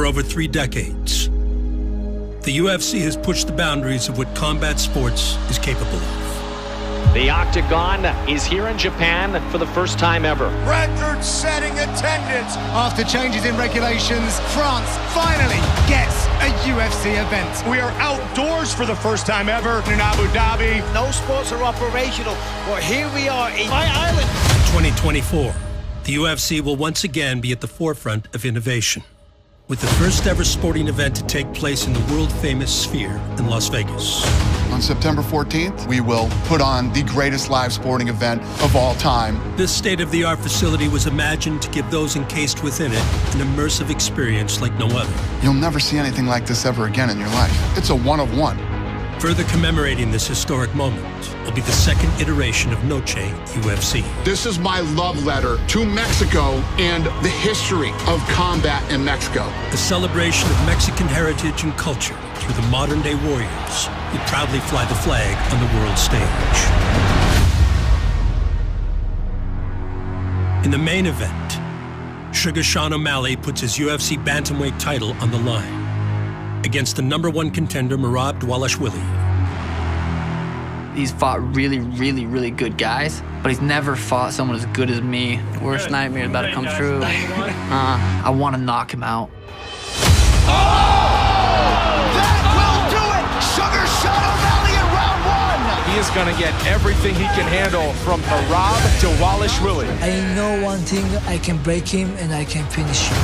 over 3 decades, the UFC has pushed the boundaries of what combat sports is capable of. The Octagon is here in Japan for the first time ever. Record-setting attendance. After changes in regulations, France finally gets a UFC event. We are outdoors for the first time ever in Abu Dhabi. No sports are operational, but here we are in my island. In 2024, the UFC will once again be at the forefront of innovation, with the first ever sporting event to take place in the world-famous Sphere in Las Vegas. On September 14th, we will put on the greatest live sporting event of all time. This state-of-the-art facility was imagined to give those encased within it an immersive experience like no other. You'll never see anything like this ever again in your life. It's a one-of-one. Further commemorating this historic moment will be the second iteration of Noche UFC. This is my love letter to Mexico and the history of combat in Mexico. The celebration of Mexican heritage and culture through the modern-day warriors who proudly fly the flag on the world stage. In the main event, Sugar Sean O'Malley puts his UFC bantamweight title on the line against the #1 contender Merab Dvalishvili. He's fought really, really, really good guys, but he's never fought someone as good as me. Worst nightmare is about to come true. I want to knock him out. That will do it! Sugar Sean O'Malley in round 1! He is going to get everything he can handle from Merab Dvalishvili. I know one thing, I can break him and I can finish him.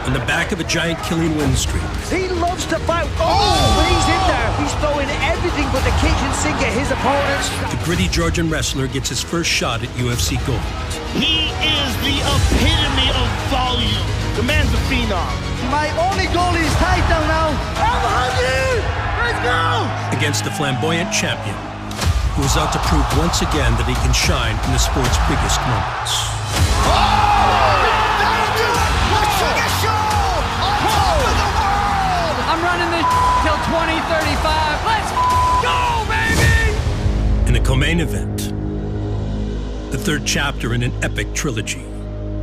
On the back of a giant killing win streak. He loves to fight. When he's in there, he's throwing everything but the kitchen sink at his opponents. The gritty Georgian wrestler gets his first shot at UFC gold. He is the epitome of volume. The man's a phenom. My only goal is title now. I'm hungry! Let's go! Against the flamboyant champion, who is out to prove once again that he can shine in the sport's biggest moments. I'm running this till 2035. Let's go, baby! In the co-main event, the third chapter in an epic trilogy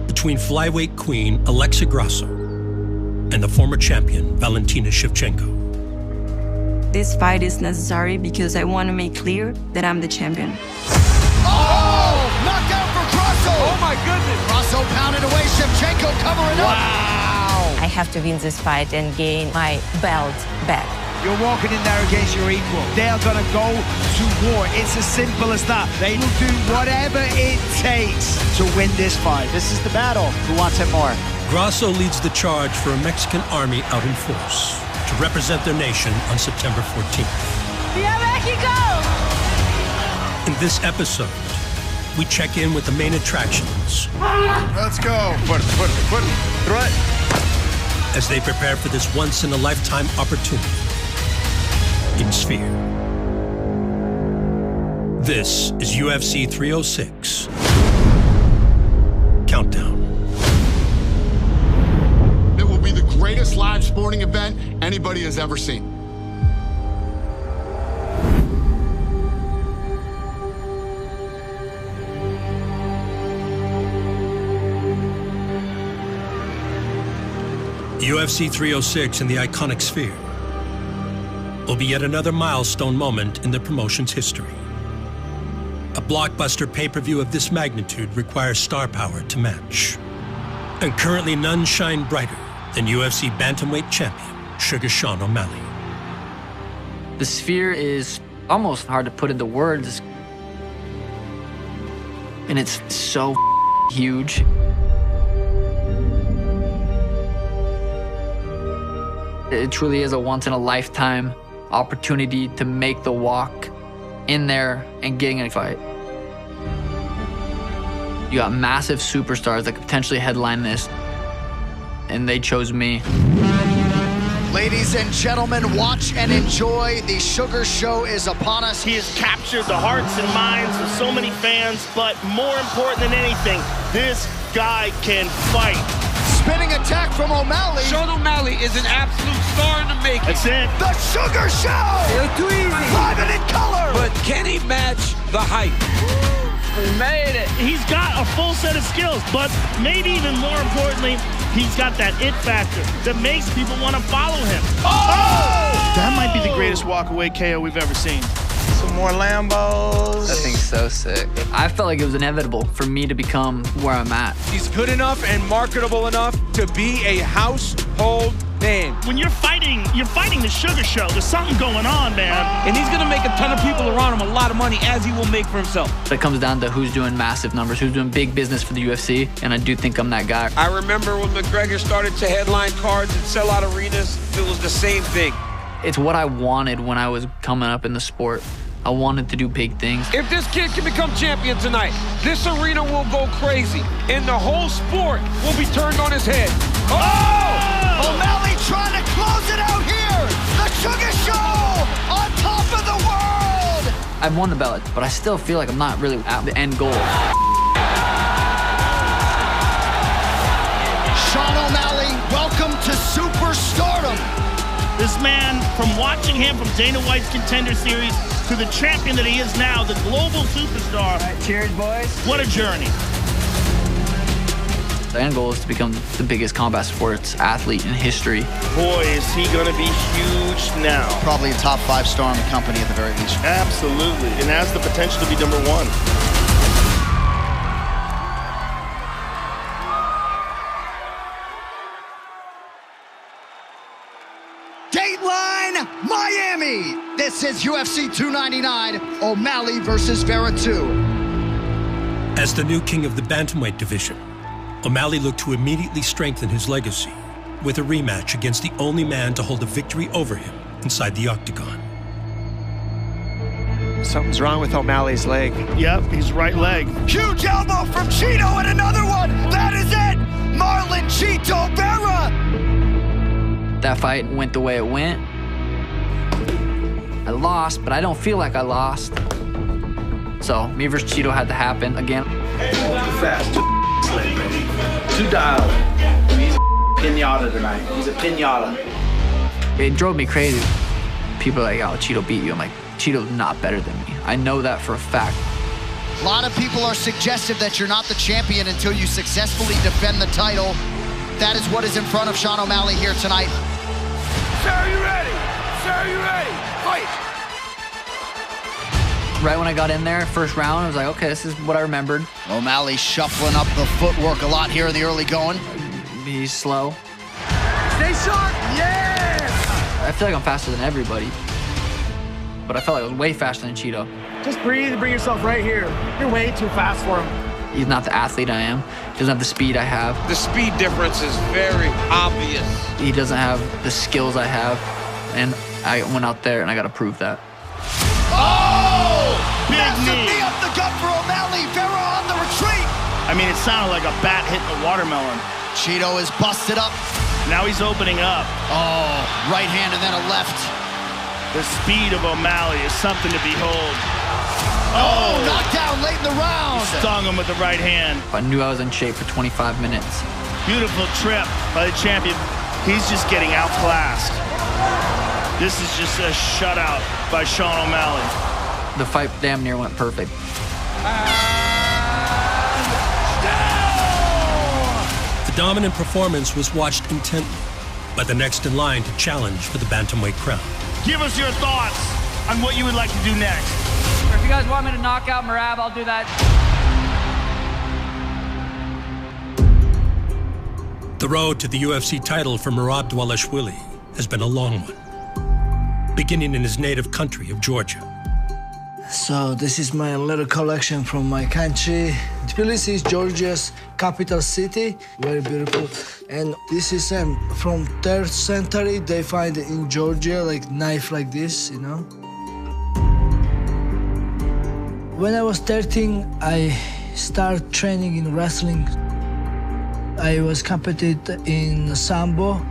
between flyweight queen Alexa Grasso and the former champion Valentina Shevchenko. This fight is necessary because I want to make clear that I'm the champion. Oh! Knockout for Grasso! Oh my goodness! Grasso pounded away, Shevchenko covering up. I have to win this fight and gain my belt back. You're walking in there against your equal. They are going to go to war. It's as simple as that. They will do whatever it takes to win this fight. This is the battle. Who wants it more? Grasso leads the charge for a Mexican army out in force to represent their nation on September 14th. Viva Mexico! In this episode, we check in with the main attractions. Let's go. Put it. Throw it. As they prepare for this once-in-a-lifetime opportunity in Sphere. This is UFC 306 Countdown. It will be the greatest live sporting event anybody has ever seen. UFC 306 in the iconic Sphere will be yet another milestone moment in the promotion's history. A blockbuster pay-per-view of this magnitude requires star power to match. And currently none shine brighter than UFC bantamweight champion Sugar Sean O'Malley. The Sphere is almost hard to put into words. And it's so huge. It truly is a once-in-a-lifetime opportunity to make the walk in there and getting in a fight. You got massive superstars that could potentially headline this, and they chose me. Ladies and gentlemen, watch and enjoy. The Sugar Show is upon us. He has captured the hearts and minds of so many fans, but more important than anything, this guy can fight. Spinning attack from O'Malley. Sean O'Malley is an absolute star in the making. That's it. The Sugar Show! Too easy. Live and in color! But can he match the hype? We made it. He's got a full set of skills, but maybe even more importantly, he's got that it factor that makes people want to follow him. Oh! That might be the greatest walk-away KO we've ever seen. Some more Lambos. That thing's so sick. I felt like it was inevitable for me to become where I'm at. He's good enough and marketable enough to be a household name. When you're fighting the Sugar Show. There's something going on, man. And he's going to make a ton of people around him a lot of money, as he will make for himself. But it comes down to who's doing massive numbers, who's doing big business for the UFC, and I do think I'm that guy. I remember when McGregor started to headline cards and sell out arenas, it was the same thing. It's what I wanted when I was coming up in the sport. I wanted to do big things. If this kid can become champion tonight, this arena will go crazy, and the whole sport will be turned on his head. Oh! O'Malley trying to close it out here! The Sugar Show on top of the world! I've won the belt, but I still feel like I'm not really at the end goal. Sean O'Malley, welcome to superstardom. This man, from watching him from Dana White's Contender Series to the champion that he is now, the global superstar. All right, cheers, boys. What a journey. The end goal is to become the biggest combat sports athlete in history. Boy, is he going to be huge now. Probably a top 5 star in the company at the very least. Absolutely, and has the potential to be number 1. Dateline Miami. This is UFC 299, O'Malley versus Vera 2. As the new king of the bantamweight division, O'Malley looked to immediately strengthen his legacy with a rematch against the only man to hold a victory over him inside the octagon. Something's wrong with O'Malley's leg. Yep, his right leg. Huge elbow from Chito and another one. That is it. Marlon Chito Vera. That fight went the way it went. I lost, but I don't feel like I lost. So me versus Chito had to happen again. Too fast, too slick, too dialed. He's a pinata tonight. He's a pinata. It drove me crazy. People are like, oh, Chito beat you. I'm like, Chito's not better than me. I know that for a fact. A lot of people are suggestive that you're not the champion until you successfully defend the title. That is what is in front of Sean O'Malley here tonight. Sir, are you ready? Sir, are you ready? Fight! Right when I got in there, first round, I was like, okay, this is what I remembered. O'Malley shuffling up the footwork a lot here in the early going. He's slow. Stay sharp! Yes! I feel like I'm faster than everybody. But I felt like I was way faster than Chito. Just breathe and bring yourself right here. You're way too fast for him. He's not the athlete I am. He doesn't have the speed I have. The speed difference is very obvious. He doesn't have the skills I have. And I went out there and I got to prove that. Oh! Big Massive knee. knee up the gut for O'Malley. Vera on the retreat. I mean, it sounded like a bat hitting a watermelon. Chito is busted up. Now he's opening up. Oh, right hand and then a left. The speed of O'Malley is something to behold. Oh, knocked down late in the round. Stung him with the right hand. I knew I was in shape for 25 minutes. Beautiful trip by the champion. He's just getting outclassed. This is just a shutout by Sean O'Malley. The fight damn near went perfect. The dominant performance was watched intently by the next in line to challenge for the bantamweight crown. Give us your thoughts on what you would like to do next. If you guys want me to knock out Merab, I'll do that. The road to the UFC title for Merab Dvalishvili has been a long one, beginning in his native country of Georgia. So this is my little collection from my country. Tbilisi is Georgia's capital city, very beautiful. And this is from 3rd century. They find it in Georgia, like knife like this, you know. When I was 13, I started training in wrestling. I was competed in Sambo.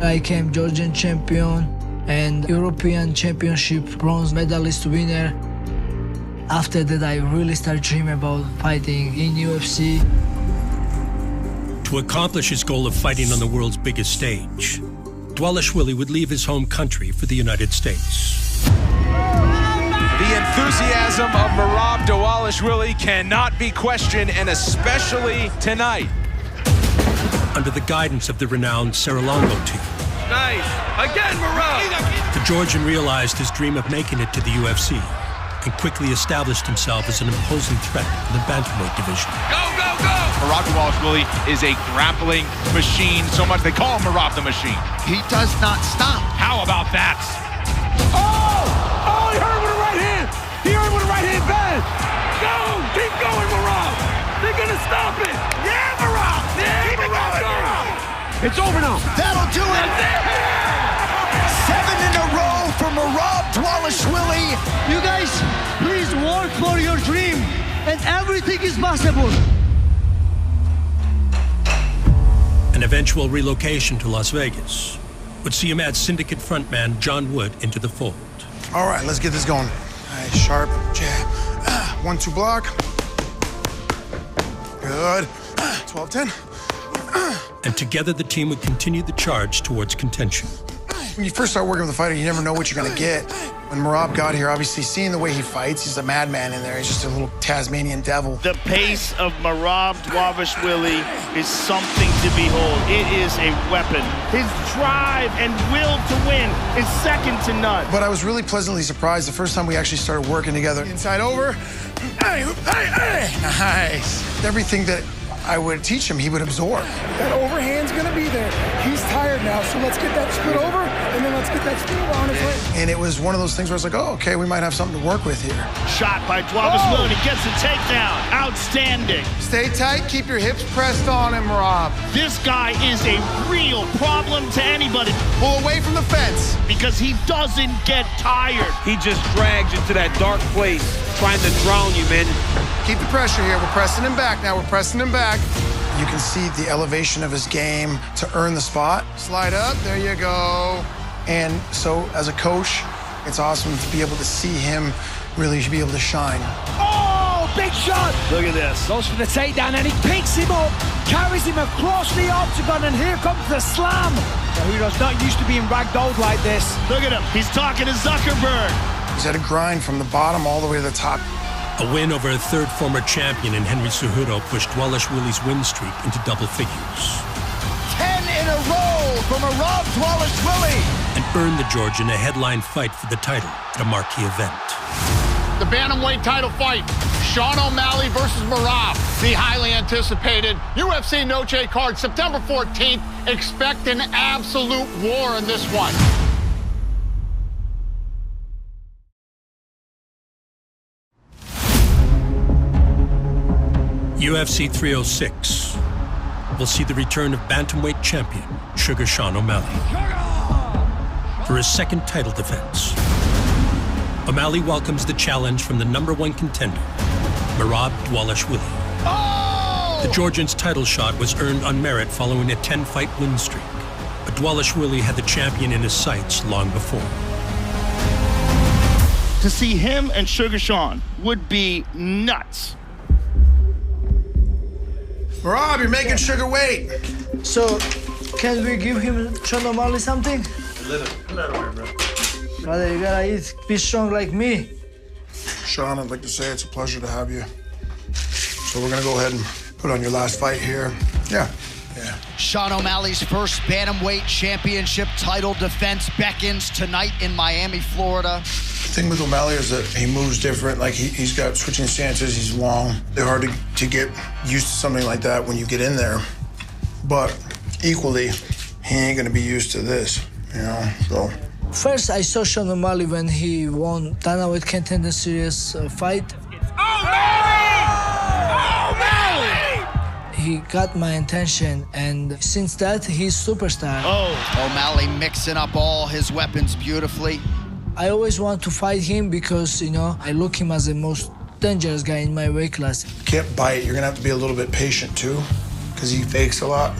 I became Georgian champion and European Championship bronze medalist winner. After that, I really started dreaming about fighting in UFC. To accomplish his goal of fighting on the world's biggest stage, Dvalishvili would leave his home country for the United States. The enthusiasm of Merab Dvalishvili cannot be questioned, and especially tonight. Under the guidance of the renowned Serra-Longo team. Nice. Again, Merab. The Georgian realized his dream of making it to the UFC and quickly established himself as an imposing threat in the bantamweight division. Go, go, go! Merab Dvalishvili is a grappling machine, so much they call him Merab the Machine. He does not stop. How about that? Oh! Oh, he hurt with a right hand! He hurt with a right hand bad! Go! Keep going, Merab! They're gonna stop it! Yeah, Merab! Yeah, keep Merab! It's over now! That'll do it! 7 in a row for Merab Dvalishvili. You guys, please work for your dream, and everything is possible. An eventual relocation to Las Vegas would see him add Syndicate frontman John Wood into the fold. All right, let's get this going. Nice, sharp jab. 1-2 block. Good. 12-10. And together the team would continue the charge towards contention. When you first start working with a fighter, you never know what you're gonna get. When Merab got here, obviously seeing the way he fights, he's a madman in there. He's just a little Tasmanian devil. The pace of Merab Dvalishvili is something to behold. It is a weapon. His drive and will to win is second to none. But I was really pleasantly surprised the first time we actually started working together. Inside over. Hey, hey, hey. Nice. Everything that I would teach him, he would absorb. That overhand's gonna be there. He's tired now, so let's get that split over, and then let's get that split on his leg. And it was one of those things where I was like, oh, okay, we might have something to work with here. Shot by Dvalishvili, he gets a takedown. Outstanding. Stay tight, keep your hips pressed on him, Merab. This guy is a real problem to anybody. Pull away from the fence. Because he doesn't get tired. He just drags you to that dark place, trying to drown you, man. Keep the pressure here. We're pressing him back now. We're pressing him back. You can see the elevation of his game to earn the spot. Slide up. There you go. And so as a coach, it's awesome to be able to see him really be able to shine. Oh, big shot! Look at this. Goes for the takedown and he picks him up, carries him across the octagon, and here comes the slam. Cejudo's not used to being ragdolled like this. Look at him. He's talking to Zuckerberg. He's had a grind from the bottom all the way to the top. A win over a third former champion in Henry Cejudo pushed Dvalishvili's win streak into double figures. 10 in a row for Merab Dvalishvili. And earned the Georgian a headline fight for the title at a marquee event. The bantamweight title fight, Sean O'Malley versus Merab. The highly anticipated UFC Noche card, September 14th. Expect an absolute war in this one. UFC 306 will see the return of bantamweight champion Sugar Sean O'Malley for his second title defense. O'Malley welcomes the challenge from the #1 contender, Merab Dvalishvili. Oh! The Georgian's title shot was earned on merit following a 10-fight win streak, but Dvalishvili had the champion in his sights long before. To see him and Sugar Sean would be nuts. Merab, you're making Sugar wait. So, can we give him Sean O'Malley something? A little bit, bro. Brother, you gotta eat, be strong like me. Sean, I'd like to say it's a pleasure to have you. So we're gonna go ahead and put on your last fight here. Yeah. Sean O'Malley's first bantamweight championship title defense beckons tonight in Miami, Florida. The thing with O'Malley is that he moves different. Like he's got switching stances, he's long. They're hard to get used to something like that when you get in there. But equally, he ain't gonna be used to this, you know, so. First, I saw Sean O'Malley when he won Dana White Contender Series fight. He got my attention, and since that, he's superstar. O'Malley mixing up all his weapons beautifully. I always want to fight him because, you know, I look him as the most dangerous guy in my weight class. You can't bite. You're gonna have to be a little bit patient too, because he fakes a lot.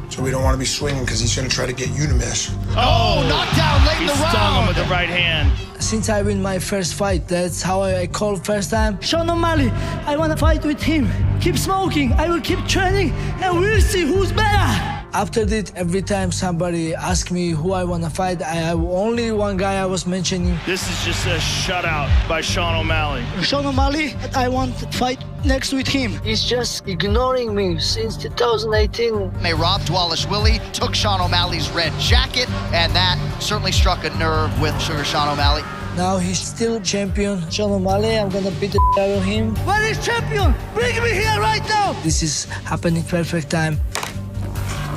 So we don't want to be swinging because he's gonna try to get you to miss. Oh, knockdown late in the round. He stung him with the right hand. Since I win my first fight, that's how I called first time. Sean O'Malley, I want to fight with him. Keep smoking, I will keep training, and we'll see who's better. After that, every time somebody asks me who I want to fight, I have only one guy I was mentioning. This is just a shutout by Sean O'Malley. Sean O'Malley, I want to fight next with him. He's just ignoring me since 2018. Merab Dvalishvili took Sean O'Malley's red jacket, and that certainly struck a nerve with Sugar Sean O'Malley. Now he's still champion. Sean O'Malley, I'm gonna beat the out of him. Where is champion? Bring me here right now! This is happening perfect time.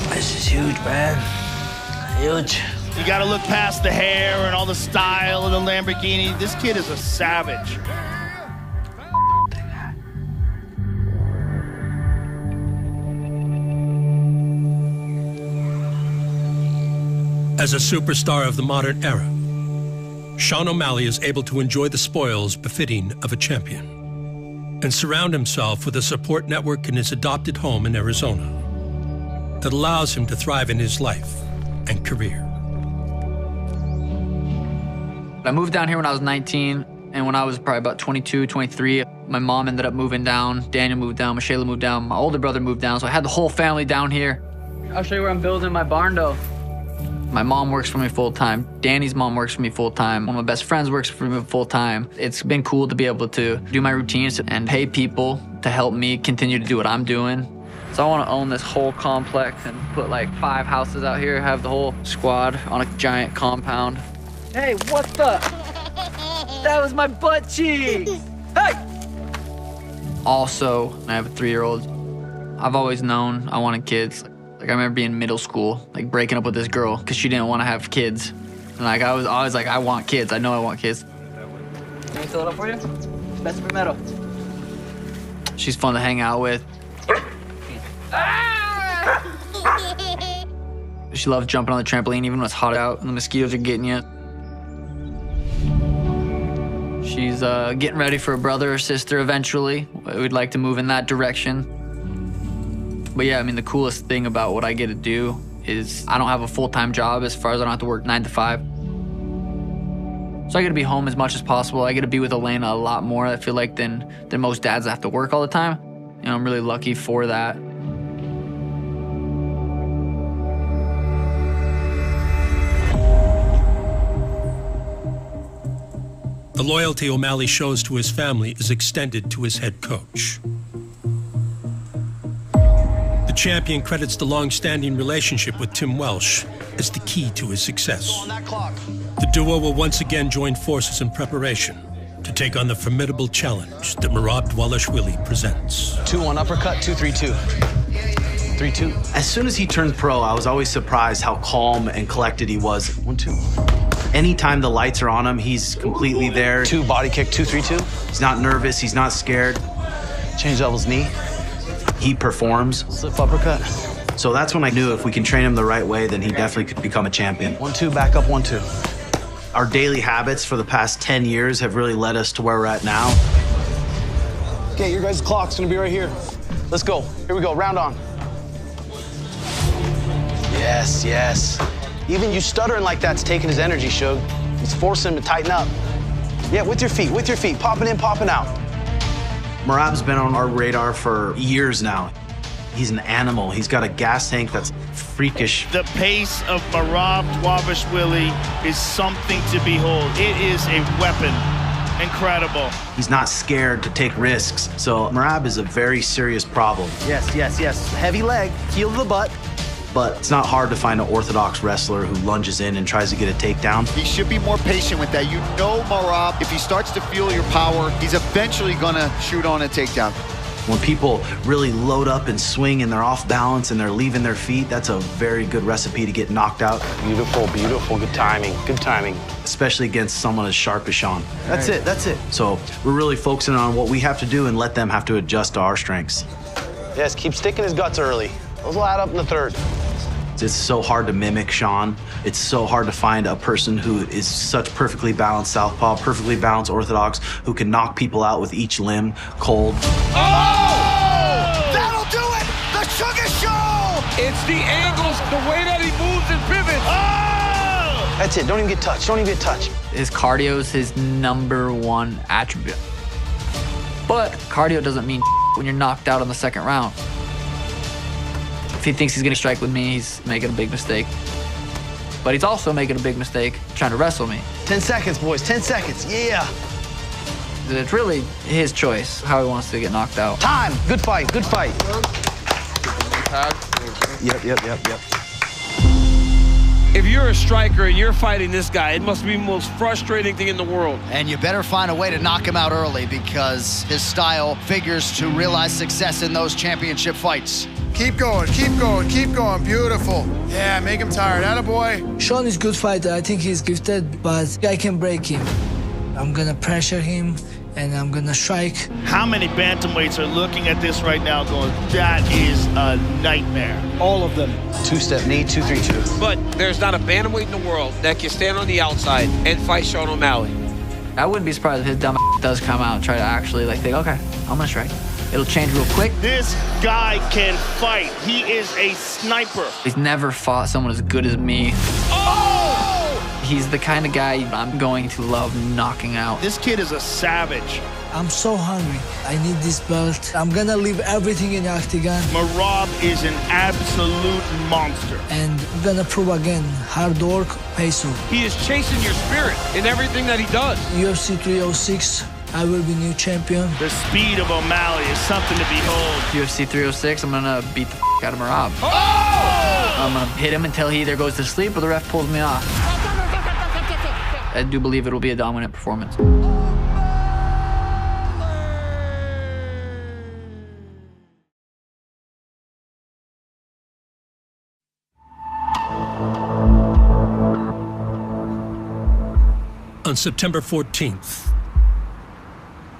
This is huge, man. Huge. You got to look past the hair and all the style of the Lamborghini. This kid is a savage. As a superstar of the modern era, Sean O'Malley is able to enjoy the spoils befitting of a champion and surround himself with a support network in his adopted home in Arizona that allows him to thrive in his life and career. I moved down here when I was 19, and when I was probably about 22, 23, my mom ended up moving down, Daniel moved down, Michelle moved down, my older brother moved down, so I had the whole family down here. I'll show you where I'm building my barn though. My mom works for me full-time. Danny's mom works for me full-time. One of my best friends works for me full-time. It's been cool to be able to do my routines and pay people to help me continue to do what I'm doing. So I want to own this whole complex and put like 5 houses out here, have the whole squad on a giant compound. Hey, what the? That was my butt cheeks. Hey! Also, I have a 3-year-old. I've always known I wanted kids. Like I remember being in middle school, like breaking up with this girl because she didn't want to have kids. And like I was always like, I want kids. I know I want kids. Can I fill it up for you? Best of metal. She's fun to hang out with. She loves jumping on the trampoline even when it's hot out and the mosquitoes are getting you. She's getting ready for a brother or sister eventually. We'd like to move in that direction. But yeah, I mean, the coolest thing about what I get to do is I don't have a full-time job as far as I don't have to work 9 to 5. So I get to be home as much as possible. I get to be with Elena a lot more, I feel like, than most dads that have to work all the time. You know, I'm really lucky for that. The loyalty O'Malley shows to his family is extended to his head coach. The champion credits the long-standing relationship with Tim Welsh as the key to his success. The duo will once again join forces in preparation to take on the formidable challenge that Merab Dvalishvili presents. 2-1 uppercut, 2-3-2. 3-2. As soon as he turned pro, I was always surprised how calm and collected he was. 1-2. Anytime the lights are on him, he's completely there. 2 body kick, 2-3-2. He's not nervous, he's not scared. Change levels knee. He performs. Slip uppercut. So that's when I knew if we can train him the right way, then he definitely could become a champion. 1-2, back up, 1-2. Our daily habits for the past 10 years have really led us to where we're at now. Okay, your guys' clock's gonna be right here. Let's go. Here we go, round on. Yes, yes. Even you stuttering like that's taking his energy, Shug. It's forcing him to tighten up. Yeah, with your feet, popping in, popping out. Merab's been on our radar for years now. He's an animal. He's got a gas tank that's freakish. The pace of Merab Dvalishvili is something to behold. It is a weapon. Incredible. He's not scared to take risks. So Merab is a very serious problem. Yes, yes, yes. Heavy leg, heel to the butt. But it's not hard to find an orthodox wrestler who lunges in and tries to get a takedown. He should be more patient with that. You know Merab, if he starts to feel your power, he's eventually gonna shoot on a takedown. When people really load up and swing and they're off balance and they're leaving their feet, that's a very good recipe to get knocked out. Beautiful, beautiful, good timing, good timing. Especially against someone as sharp as Sean. That's it, that's it. So we're really focusing on what we have to do and let them have to adjust to our strengths. Yes, keep sticking his guts early. Those will add up in the third. It's so hard to mimic Sean. It's so hard to find a person who is such perfectly balanced southpaw, perfectly balanced orthodox, who can knock people out with each limb cold. Oh! That'll do it! The Sugar Show! It's the angles, the way that he moves and pivots. Oh! That's it. Don't even get touched. Don't even get touched. His cardio is his #1 attribute. But cardio doesn't mean when you're knocked out in the second round. If If he thinks he's gonna strike with me, he's making a big mistake. But he's also making a big mistake trying to wrestle me. 10 seconds, boys, 10 seconds, yeah. It's really his choice, how he wants to get knocked out. Time, good fight, good fight. Yep. If you're a striker and you're fighting this guy, it must be the most frustrating thing in the world. And you better find a way to knock him out early because his style figures to realize success in those championship fights. Keep going, keep going, keep going. Beautiful. Yeah, make him tired. Attaboy. Sean is a good fighter. I think he's gifted, but I can break him. I'm gonna pressure him, and I'm gonna strike. How many bantamweights are looking at this right now going, that is a nightmare? All of them. Two-step knee, 2-3-2. But there's not a bantamweight in the world that can stand on the outside and fight Sean O'Malley. I wouldn't be surprised if his dumb does come out and try to actually think, okay, I'm gonna strike. It'll change real quick. This guy can fight. He is a sniper. He's never fought someone as good as me. Oh! He's the kind of guy I'm going to love knocking out. This kid is a savage. I'm so hungry. I need this belt. I'm gonna leave everything in the octagon. Merab is an absolute monster. And I'm gonna prove again, hard work pays off. He is chasing your spirit in everything that he does. UFC 306, I will be new champion. The speed of O'Malley is something to behold. UFC 306, I'm gonna beat the out of Merab. Oh! I'm gonna hit him until he either goes to sleep or the ref pulls me off. I do believe it'll be a dominant performance. On September 14th,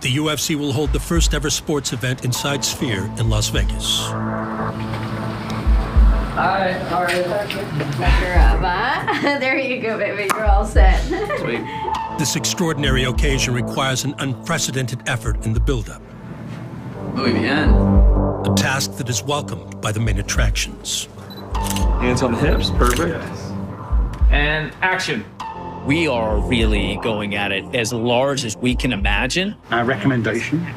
the UFC will hold the first ever sports event inside Sphere in Las Vegas. All right. There you go, baby. You're all set. Sweet. This extraordinary occasion requires an unprecedented effort in the build-up. Muy bien. A task that is welcomed by the main attractions. Hands on the hips, perfect. And action. We are really going at it as large as we can imagine. Our recommendation,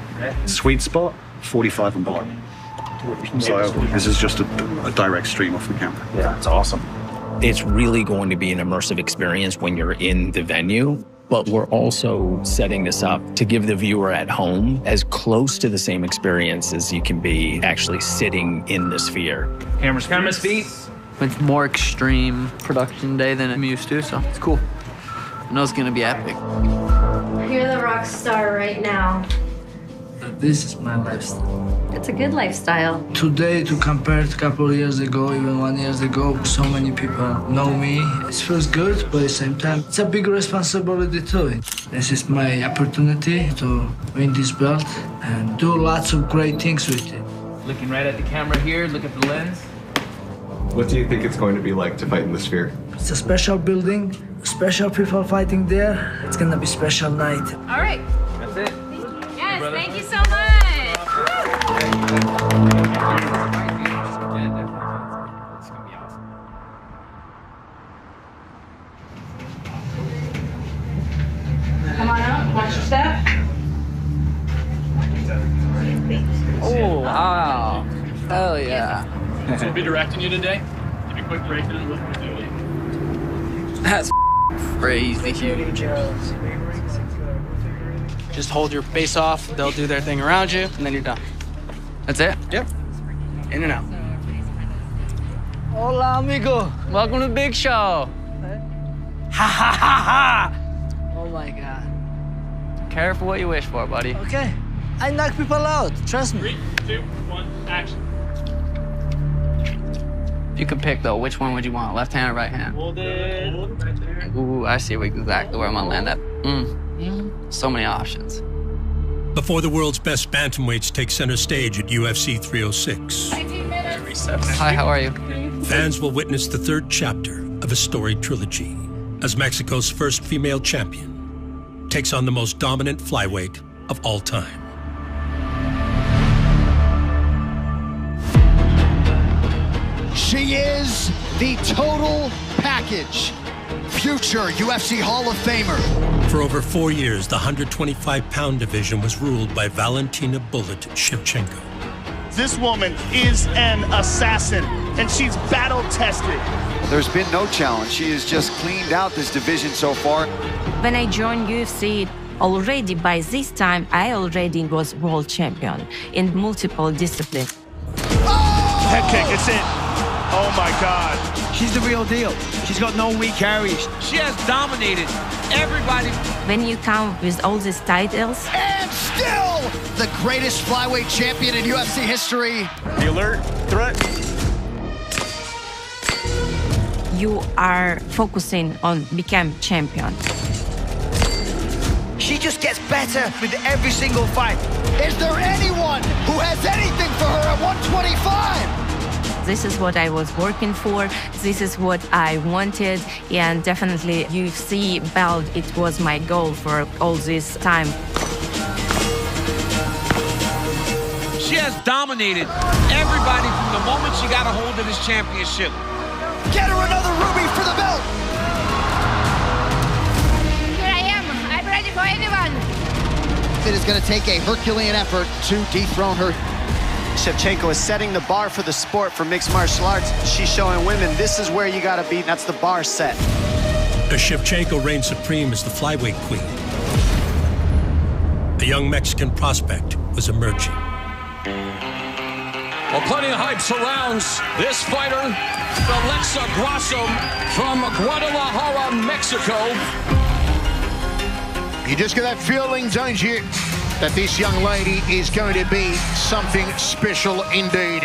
sweet spot, 45 and below. So this is just a direct stream off the camera. Yeah, it's awesome. It's really going to be an immersive experience when you're in the venue, but we're also setting this up to give the viewer at home as close to the same experience as you can be actually sitting in the Sphere. Camera speed. It's more extreme production day than I'm used to, so it's cool. I know it's gonna be epic. You're the rock star right now. This is my lifestyle. It's a good lifestyle. Today, to compare to a couple of years ago, even 1 year ago, so many people know me. It feels good, but at the same time, it's a big responsibility too. This is my opportunity to win this belt and do lots of great things with it. Looking right at the camera here, look at the lens. What do you think it's going to be like to fight in the Sphere? It's a special building, special people fighting there. It's gonna be a special night. All right. That's it. Yes, thank you so much. Come on up, watch your step. Oh, wow. Hell yeah. So we'll be directing you today. Give me a quick breakdown of what we're doing. That's crazy huge. Just hold your face off, they'll do their thing around you, and then you're done. That's it? Yep. In and out. Hola, amigo. Welcome to the big show. Ha ha ha ha! Oh my God. Careful what you wish for, buddy. Okay. I knock people out, trust me. 3, 2, 1, action. If you could pick, though, which one would you want? Left hand or right hand? Hold it. Right there. Ooh, I see exactly where I'm gonna land at. So many options. Before the world's best bantamweights take center stage at UFC 306. Hi, how are you? Fans will witness the third chapter of a storied trilogy as Mexico's first female champion takes on the most dominant flyweight of all time. She is the total package. Future UFC Hall of Famer. For over 4 years, the 125-pound division was ruled by Valentina Bullet Shevchenko. This woman is an assassin. and she's battle-tested. There's been no challenge. She has just cleaned out this division so far. When I joined UFC, already by this time, I already was world champion in multiple disciplines. Head kick, it's in. Oh my God. She's the real deal. She's got no weak carries. She has dominated everybody. When you come with all these titles, And still the greatest flyweight champion in UFC history. The alert, threat. you are focusing on become champion. She just gets better with every single fight. Is there anyone who has anything for her at 125? This is what I was working for. This is what I wanted. And definitely UFC belt, it was my goal for all this time. She has dominated everybody from the moment she got a hold of this championship. Get her another ruby for the belt. Here I am. I'm ready for anyone. It is going to take a Herculean effort to dethrone her. Shevchenko is setting the bar for the sport for mixed martial arts. She's showing women this is where you got to be. That's the bar set. As Shevchenko reigns supreme as the flyweight queen, a young Mexican prospect was emerging. Well, plenty of hype surrounds this fighter, Alexa Grasso from Guadalajara, Mexico. You just get that feeling, don't you, that this young lady is going to be something special indeed.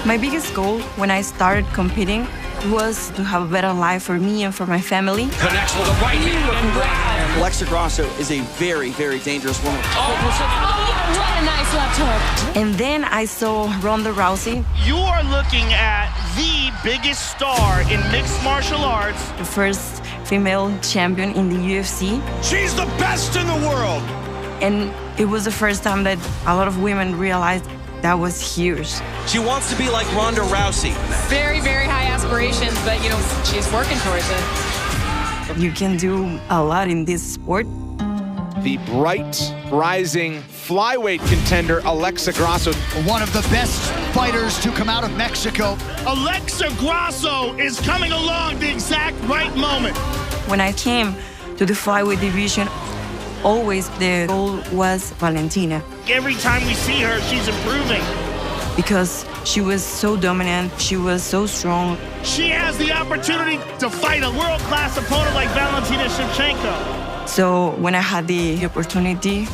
My biggest goal when I started competing was to have a better life for me and for my family. Connects with a right hand and grab. Alexa Grasso is a very, very dangerous woman. Oh, what a nice left hook. And then I saw Ronda Rousey. You are looking at the biggest star in mixed martial arts. The first female champion in the UFC. She's the best in the world. And it was the first time that a lot of women realized that was huge. She wants to be like Ronda Rousey. Very, very high aspirations, but, you know, she's working towards it. You can do a lot in this sport. The bright, rising flyweight contender, Alexa Grasso. One of the best fighters to come out of Mexico. Alexa Grasso is coming along the exact right moment. When I came to the flyweight division, always the goal was Valentina. Every time we see her, she's improving. Because she was so dominant, she was so strong. She has the opportunity to fight a world-class opponent like Valentina Shevchenko. So when I had the opportunity,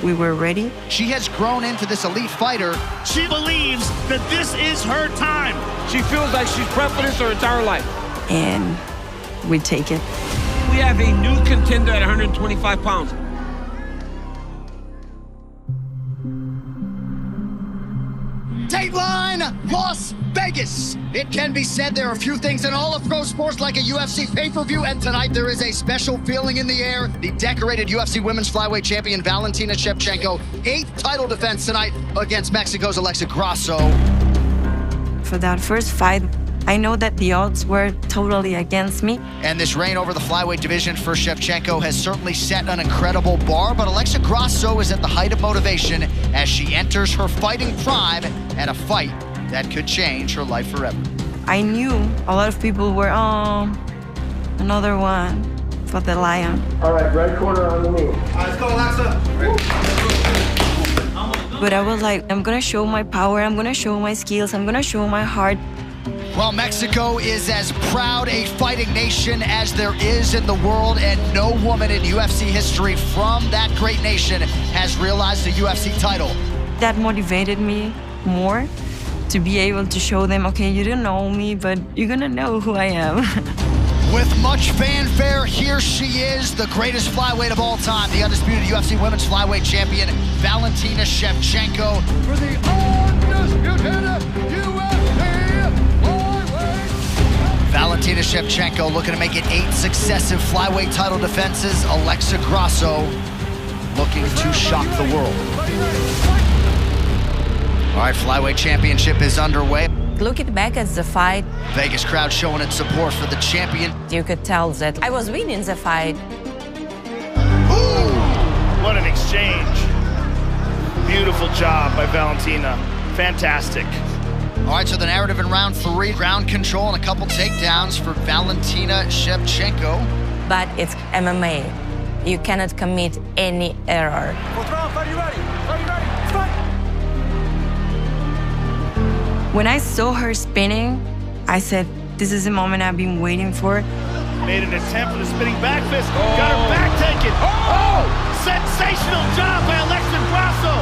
we were ready. She has grown into this elite fighter. She believes that this is her time. She feels like she's prepped for this her entire life. And we take it. We have a new contender at 125 pounds. Dateline Las Vegas. It can be said there are few things in all of pro sports like a UFC pay-per-view, and tonight there is a special feeling in the air. The decorated UFC women's flyweight champion Valentina Shevchenko, 8th title defense tonight against Mexico's Alexa Grasso. For that first fight, I know that the odds were totally against me. And this reign over the flyweight division for Shevchenko has certainly set an incredible bar, but Alexa Grasso is at the height of motivation as she enters her fighting prime and a fight that could change her life forever. I knew a lot of people were, another one for the Lion. All right, right corner on the knee. All right, let's go, Alexa. But I was like, I'm gonna show my power, I'm gonna show my skills, I'm gonna show my heart. Well, Mexico is as proud a fighting nation as there is in the world, and no woman in UFC history from that great nation has realized the UFC title. That motivated me more to be able to show them, okay, you don't know me, but you're gonna know who I am. With much fanfare, here she is, the greatest flyweight of all time, the undisputed UFC women's flyweight champion, Valentina Shevchenko, for the undisputed UFC. Valentina Shevchenko looking to make it 8 successive flyweight title defenses. Alexa Grasso looking to shock the world. All right, flyweight championship is underway. Looking back at the fight, Vegas crowd showing its support for the champion. you could tell that I was winning the fight. What an exchange. Beautiful job by Valentina. fantastic. All right, so the narrative in round 3, ground control and a couple takedowns for Valentina Shevchenko. But it's MMA. You cannot commit any error. When I saw her spinning, I said, this is the moment I've been waiting for. Made an attempt for the spinning back fist. Got her back taken. Oh! Sensational job by Alexa Grasso.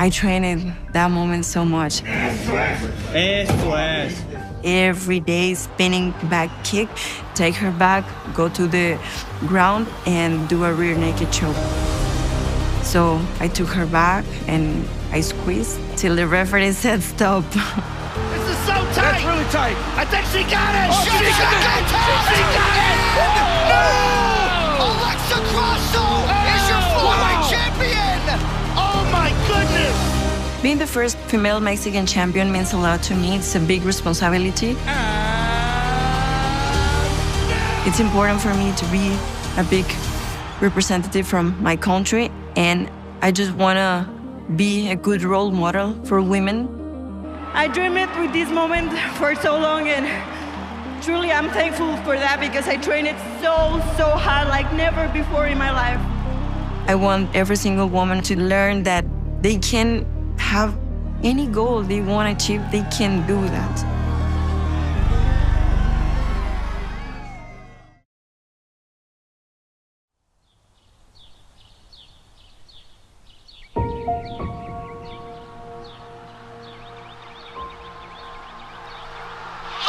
I trained that moment so much. Every day spinning back kick, take her back, go to the ground and do a rear naked choke. So I took her back and I squeezed till the referee said stop. This is so tight. That's really tight. I think she got it. Oh, she got it. No! Alexa Grasso is your flyweight champion. Oh my goodness! Being the first female Mexican champion means a lot to me. It's a big responsibility. It's important for me to be a big representative from my country, and I just want to be a good role model for women. I dreamed it with this moment for so long, and truly I'm thankful for that because I trained it so hard like never before in my life. I want every single woman to learn that they can have any goal they want to achieve, they can do that.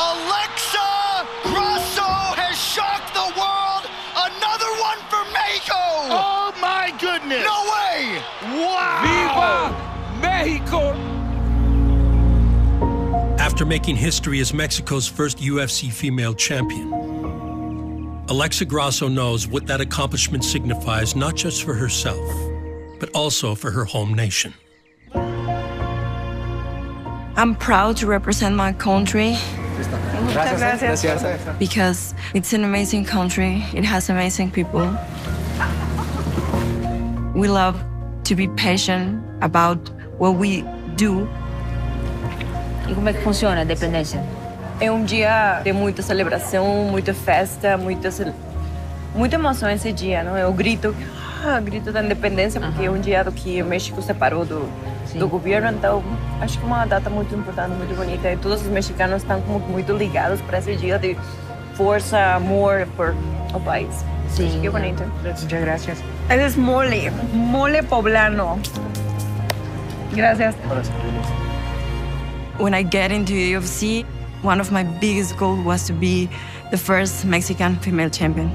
Alexa Grasso has shocked the world. Another one for Mexico. Oh my goodness! No way! Wow! Viva Mexico! After making history as Mexico's first UFC female champion, Alexa Grasso knows what that accomplishment signifies not just for herself, but also for her home nation. I'm proud to represent my country. Because it's an amazing country, it has amazing people. We love to be patient about what we do. E como é que funciona a dependência? É dia de muita celebração, muita festa, muita emoção esse dia, não? Eu grito da independência, porque é dia do que o México separou do governo, então acho que é uma data muito importante, muito bonita. E todos os mexicanos estão como muito ligados para esse dia de força, amor por o país. Sim. Que bonito. Muchas gracias. Ese es mole poblano. Gracias. When I get into UFC, one of my biggest goals was to be the first Mexican female champion.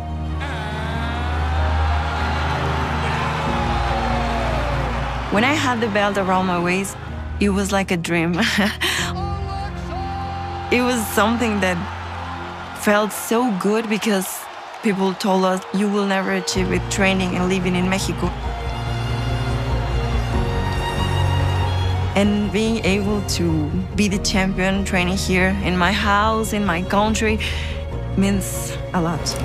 When I had the belt around my waist, it was like a dream. It was something that felt so good because people told us, you will never achieve it training and living in Mexico. And being able to be the champion training here in my house, in my country, means a lot.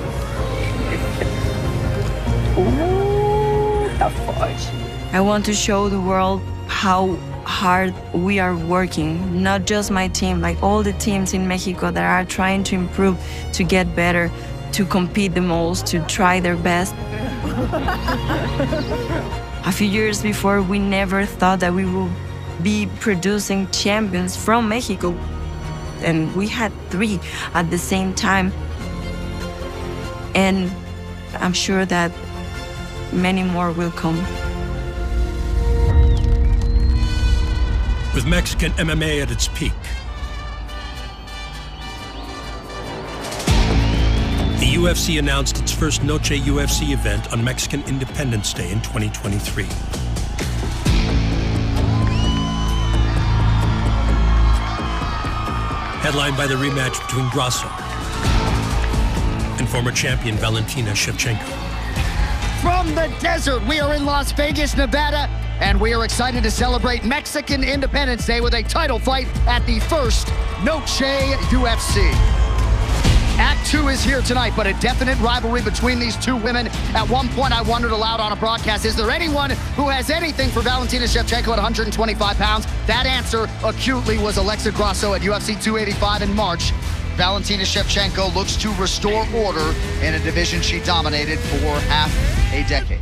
Ooh, tá forte. I want to show the world how hard we are working, not just my team, like all the teams in Mexico that are trying to improve, to get better, to compete the most, to try their best. A few years before, we never thought that we would be producing champions from Mexico. And we had 3 at the same time. And I'm sure that many more will come. With Mexican MMA at its peak, the UFC announced its first Noche UFC event on Mexican Independence Day in 2023. Headlined by the rematch between Grasso and former champion Valentina Shevchenko. From the desert, we are in Las Vegas, Nevada, and we are excited to celebrate Mexican Independence Day with a title fight at the first Noche UFC. Act 2 is here tonight, but a definite rivalry between these two women. At one point, I wondered aloud on a broadcast, is there anyone who has anything for Valentina Shevchenko at 125 pounds? That answer acutely was Alexa Grasso at UFC 285 in March. Valentina Shevchenko looks to restore order in a division she dominated for half a decade.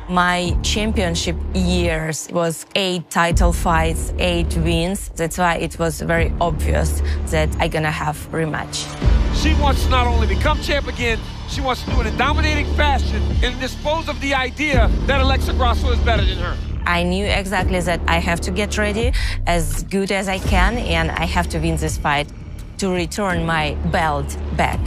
My championship years was 8 title fights, 8 wins. That's why it was very obvious that I'm gonna have rematch. She wants to not only become champ again, she wants to do it in dominating fashion and dispose of the idea that Alexa Grasso is better than her. I knew exactly that I have to get ready as good as I can, and I have to win this fight to return my belt back.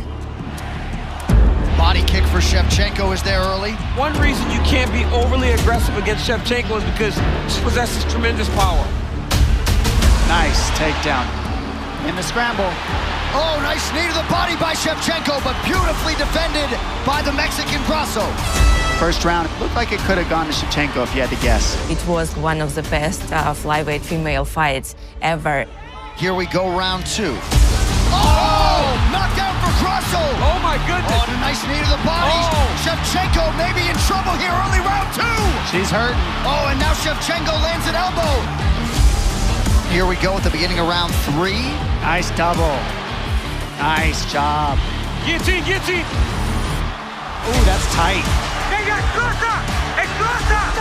Body kick for Shevchenko is there early. One reason you can't be overly aggressive against Shevchenko is because she possesses tremendous power. Nice takedown. In the scramble. Oh, nice knee to the body by Shevchenko, but beautifully defended by the Mexican Grasso. First round, it looked like it could have gone to Shevchenko if you had to guess. It was one of the best flyweight female fights ever. Here we go, round 2. Oh! Knockdown for Grasso! Oh my goodness! Oh, and a nice knee to the body. Oh. Shevchenko may be in trouble here, early round 2! She's hurting. Oh, and now Shevchenko lands an elbow. Here we go at the beginning of round 3. Nice double. Nice job. Guillotine, guillotine! Ooh, that's tight.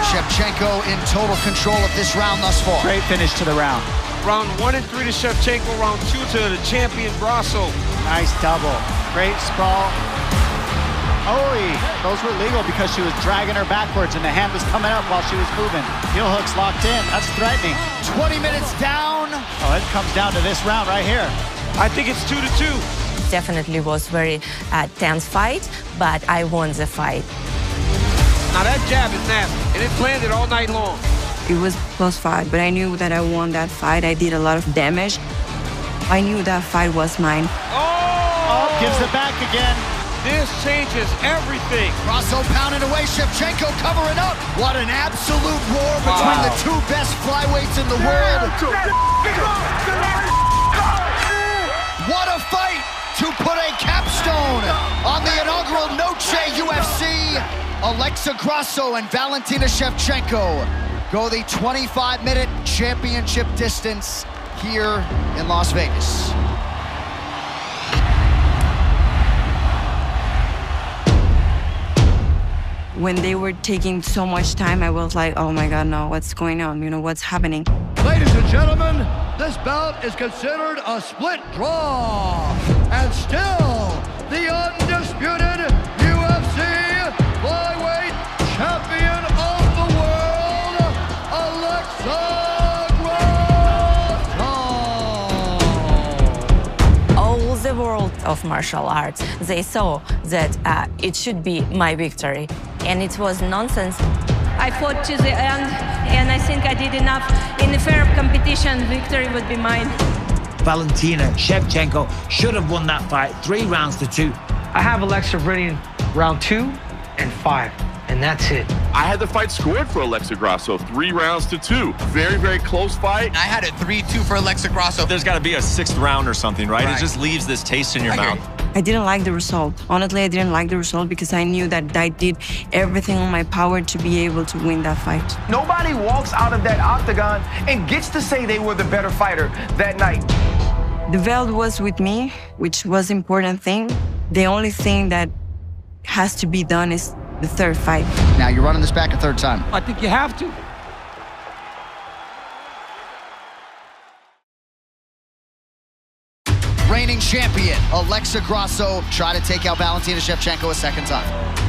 Shevchenko in total control of this round thus far. Great finish to the round. Round 1 and 3 to Shevchenko, round 2 to the champion Grasso. Nice double. Great sprawl. Oh, those were legal because she was dragging her backwards and the hand was coming up while she was moving. Heel hooks locked in. That's threatening. 20 minutes down. Oh, it comes down to this round right here. I think it's 2-2. Definitely was very tense fight, but I won the fight. Now that jab is nasty, and it landed all night long. It was a close fight, but I knew that I won that fight. I did a lot of damage. I knew that fight was mine. Oh, gives it back again. This changes everything. Grasso pounding away, Shevchenko covering up. What an absolute war between the two best flyweights in the world. What a fight to put a capstone on the inaugural Noche UFC. Alexa Grasso and Valentina Shevchenko go the 25-minute championship distance here in Las Vegas. When they were taking so much time, I was like, oh my God, no, what's going on? You know, what's happening? Ladies and gentlemen, this bout is considered a split draw. And still, the undisputed UFC flyweight champion of the world, Alexa Grasso. All the world of martial arts, they saw that it should be my victory. And it was nonsense. I fought to the end, and I think I did enough. In a fair competition, victory would be mine. Valentina Shevchenko should have won that fight 3 rounds to 2. I have Alexa winning round 2 and 5, and that's it. I had the fight scored for Alexa Grasso, 3 rounds to 2. Very, very close fight. I had it 3-2 for Alexa Grasso. There's got to be a 6th round or something, right? It just leaves this taste in your mouth. I didn't like the result. Honestly, I didn't like the result because I knew that I did everything on my power to be able to win that fight. Nobody walks out of that octagon and gets to say they were the better fighter that night. The belt was with me, which was an important thing. The only thing that has to be done is the 3rd fight. Now you're running this back a 3rd time. I think you have to. Reigning champion, Alexa Grasso, try to take out Valentina Shevchenko a 2nd time.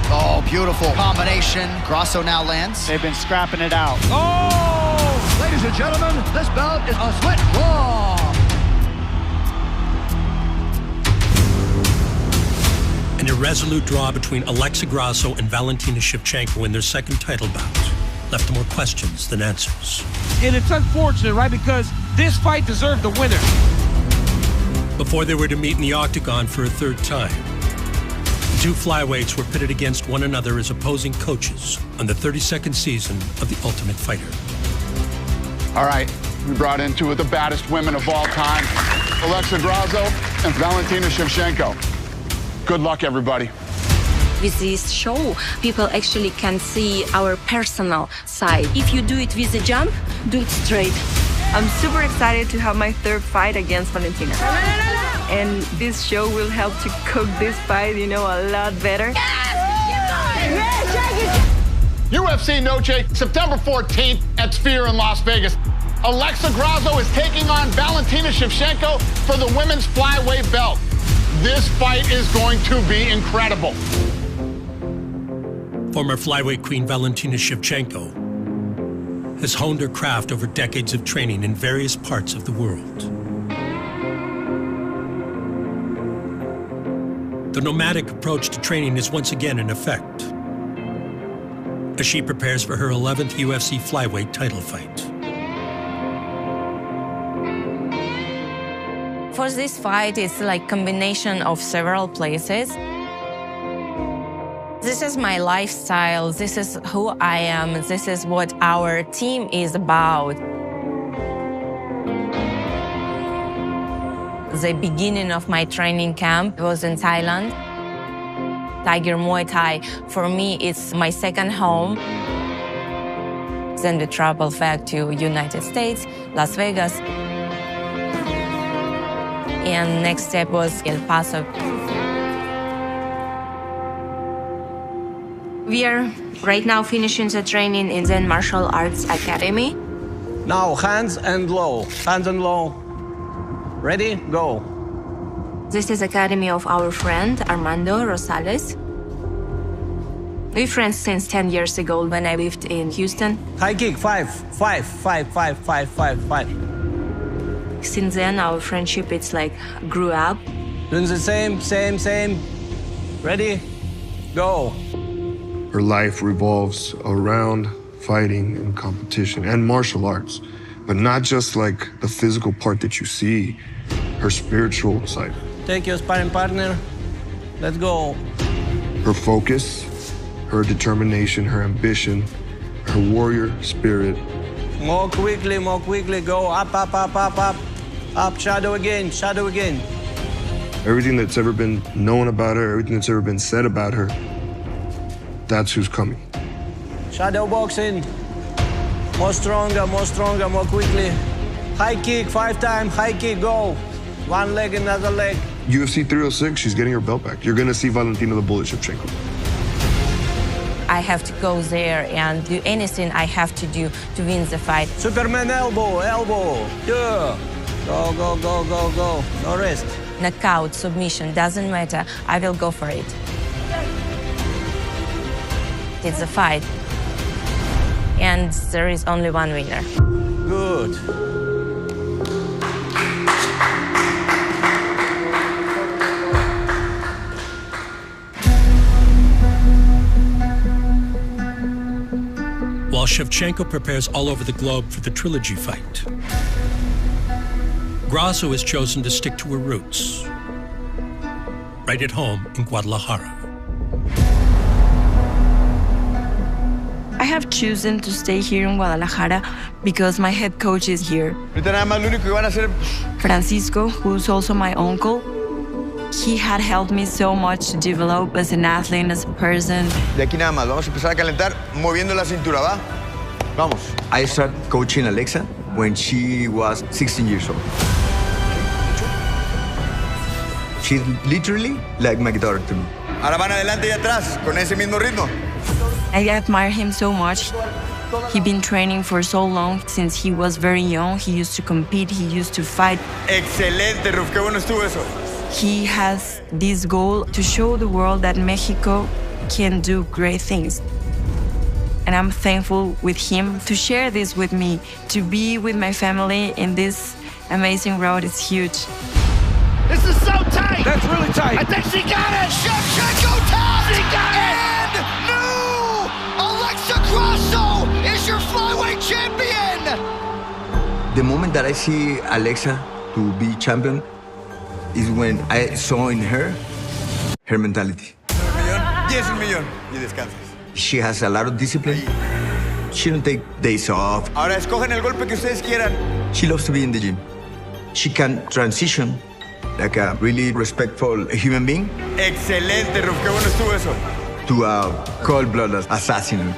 Oh, beautiful combination. Grasso now lands. They've been scrapping it out. Oh! Ladies and gentlemen, this bout is a split draw. An irresolute draw between Alexa Grasso and Valentina Shevchenko in their 2nd title bout left more questions than answers. And it's unfortunate, right? Because this fight deserved the winner. Before they were to meet in the octagon for a 3rd time, the two flyweights were pitted against one another as opposing coaches on the 32nd season of The Ultimate Fighter. All right, we brought in two of the baddest women of all time, Alexa Grasso and Valentina Shevchenko. Good luck, everybody. With this show, people actually can see our personal side. If you do it with a jump, do it straight. I'm super excited to have my third fight against Valentina. And this show will help to cook this fight, a lot better. UFC Noche, September 14th at Sphere in Las Vegas. Alexa Grasso is taking on Valentina Shevchenko for the women's flyweight belt. This fight is going to be incredible. Former flyweight queen Valentina Shevchenko has honed her craft over decades of training in various parts of the world. The nomadic approach to training is once again in effect as she prepares for her 11th UFC flyweight title fight. For this fight, it's like combination of several places. This is my lifestyle, this is who I am, this is what our team is about. The beginning of my training camp was in Thailand. Tiger Muay Thai, for me, it's my second home. Then we traveled back to United States, Las Vegas. And next step was El Paso. We are right now finishing the training in Zen Martial Arts Academy. Now, hands and low. Hands and low. Ready? Go. This is academy of our friend, Armando Rosales. We're friends since 10 years ago when I lived in Houston. High kick, 5, 5, 5, 5, 5, 5, 5. Since then, our friendship, it's like, grew up. Doing the same. Ready? Go. Her life revolves around fighting and competition and martial arts, but not just like the physical part that you see, her spiritual side. Take your sparring partner. Let's go. Her focus, her determination, her ambition, her warrior spirit. More quickly, go. Up, up, up, up, up. Up, shadow again. Everything that's ever been known about her, everything that's ever been said about her, that's who's coming. Shadow boxing. More stronger, more quickly. High kick, 5 times, high kick, go. One leg, another leg. UFC 306, she's getting her belt back. You're gonna see Valentina the Bullet Shevchenko. I have to go there and do anything I have to do to win the fight. Superman elbow. Yeah. Go. No rest. Knockout, submission, doesn't matter. I will go for it. It's a fight. And there is only one winner. Good. While Shevchenko prepares all over the globe for the trilogy fight, Grasso has chosen to stick to her roots, right at home in Guadalajara. I have chosen to stay here in Guadalajara because my head coach is here. Francisco, who's also my uncle, he had helped me so much to develop as an athlete, as a person. De aquí nada más, vamos a empezar a calentar moviendo la cintura, ¿va? Vamos. I started coaching Alexa when she was 16 years old. She's literally like my daughter to me. Ahora van adelante y atrás con ese mismo ritmo. I admire him so much. He's been training for so long, since he was very young. He used to compete, he used to fight. Excelente, Ruf, qué bueno estuvo eso. He has this goal to show the world that Mexico can do great things. And I'm thankful with him to share this with me, to be with my family in this amazing road. It's huge. This is so tight. That's really tight. I think she got it. Shevchenko tapped. She got it. And new Alexa Grasso is your flyweight champion. The moment that I see Alexa to be champion is when I saw in her mentality. Yes, $1 million. Y descansas. She has a lot of discipline. She don't take days off. Ahora escogen el golpe que ustedes quieran. She loves to be in the gym. She can transition like a really respectful human being. Excelente, Ruf. Qué bueno estuvo eso. To a cold-blooded assassin.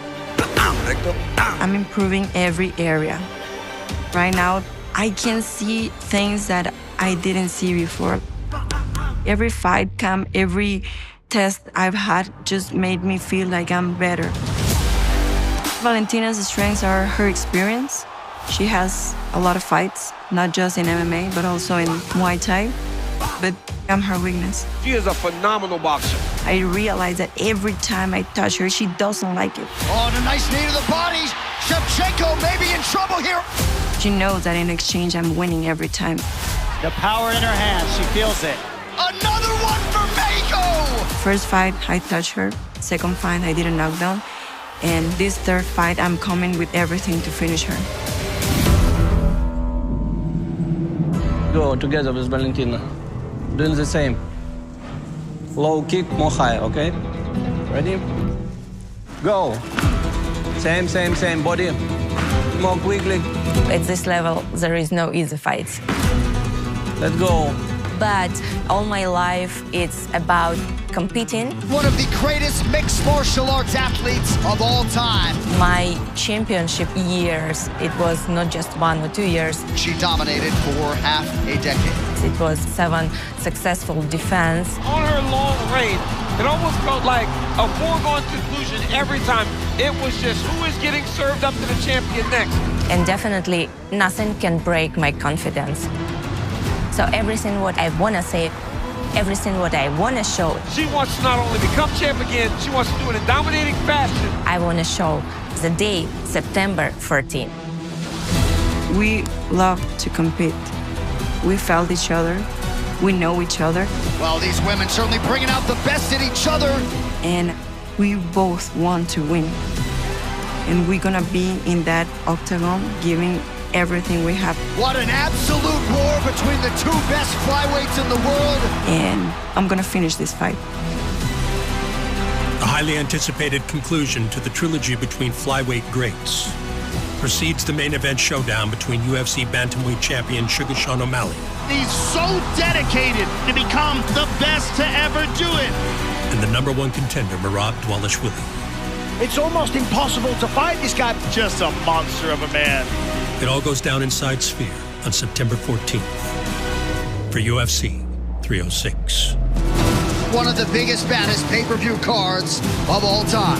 I'm improving every area. Right now, I can see things that I didn't see before. Every fight camp, every test I've had just made me feel like I'm better. Valentina's strengths are her experience. She has a lot of fights, not just in MMA, but also in Muay Thai. But I'm her weakness. She is a phenomenal boxer. I realize that every time I touch her, she doesn't like it. Oh, and a nice knee to the body. Shevchenko may be in trouble here. She knows that in exchange, I'm winning every time. The power in her hands, she feels it. Another one for Mako! First fight, I touched her. Second fight, I did a knockdown. And this third fight, I'm coming with everything to finish her. Go together with Valentina. Doing the same. Low kick, more high, okay? Ready? Go. Same, body. More quickly. At this level, there is no easy fights. Let's go. But all my life, it's about competing. One of the greatest mixed martial arts athletes of all time. My championship years, it was not just 1 or 2 years. She dominated for half a decade. It was 7 successful defense. On her long reign, it almost felt like a foregone conclusion every time. It was just who is getting served up to the champion next. And definitely nothing can break my confidence. So everything what I want to say, everything what I want to show. She wants to not only become champ again, she wants to do it in dominating fashion. I want to show the day, September 14th. We love to compete. We felt each other. We know each other. Well, these women certainly bringing out the best in each other. And we both want to win. And we're gonna be in that octagon giving everything we have. What an absolute war between the two best flyweights in the world. And I'm gonna finish this fight. The highly anticipated conclusion to the trilogy between flyweight greats precedes the main event showdown between UFC bantamweight champion Sugar Sean O'Malley. He's so dedicated to become the best to ever do it. And the #1 contender, Merab Dvalishvili. It's almost impossible to fight this guy. Just a monster of a man. It all goes down inside Sphere on September 14th for UFC 306. One of the biggest, baddest pay-per-view cards of all time.